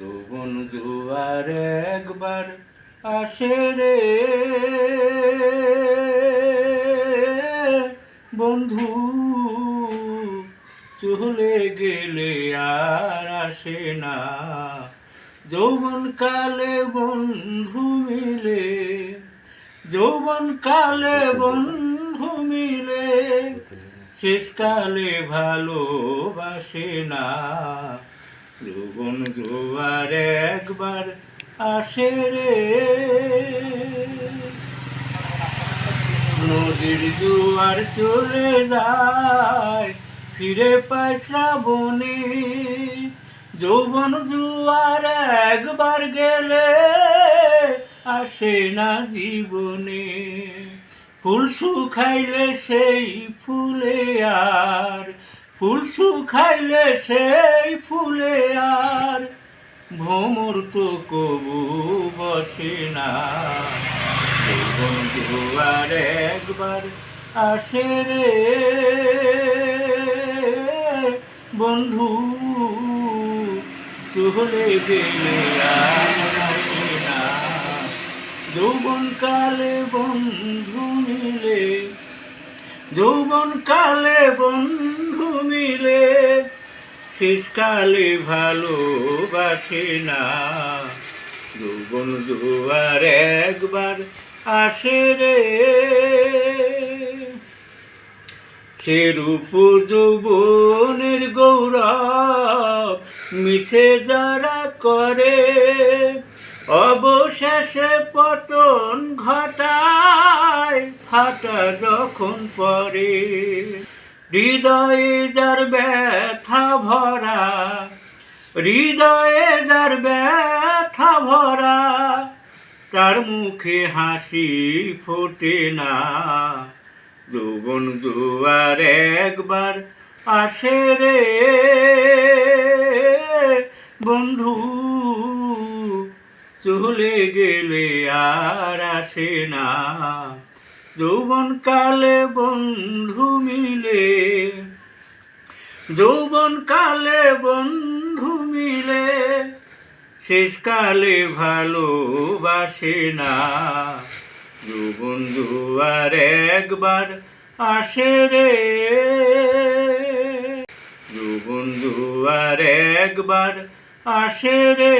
যৌবন জোয়ার একবার আসে রে বন্ধু, চলে গেলে আর আসে না। যৌবন কালে বন্ধু মিলে, যৌবন কালে বন্ধু মিলে, শেষকালে ভালোবাসে না। যৌবন জোয়ার একবার আসে রে, নদীর জোয়ার চলে যায়, ফিরে পায় শ্রাবণে। যৌবন জোয়ার একবার গেলে আসে না জীবনে। ফুল শুকাইলে সেই ফুলে আর, ফুল শুকাইলে সেই ফুলে আর ভ্রমর তো কবু বসে না। যৌবন জোয়ার একবার আসে রে বন্ধু, চলে গেলে আর আসে না। যৌবন কালে বন্ধু মিলে, যৌবন কালে বন্ধু মিলে, শেষকালে ভালোবাসে না। যৌবন জোয়ার একবার আসে রে, সে রূপ যৌবনের গৌরব মিছে যারা করে, অবশেষে পতন ঘটায় ফাটা যখন পড়ে। হৃদয়ে যার ব্যথা ভরা, হৃদয়ে যার ব্যথা ভরা, তার মুখে হাসি ফোটে না। যৌবন জোয়ার একবার আসে রে বন্ধু, চলে গেলে আর আসে না। যৌবন কালে বন্ধু মিলে, যৌবন কালে বন্ধু মিলে, শেষকালে ভালোবাসে না। যৌবন জোয়ার একবার আসে রে, যৌবন জোয়ার একবার আসে রে।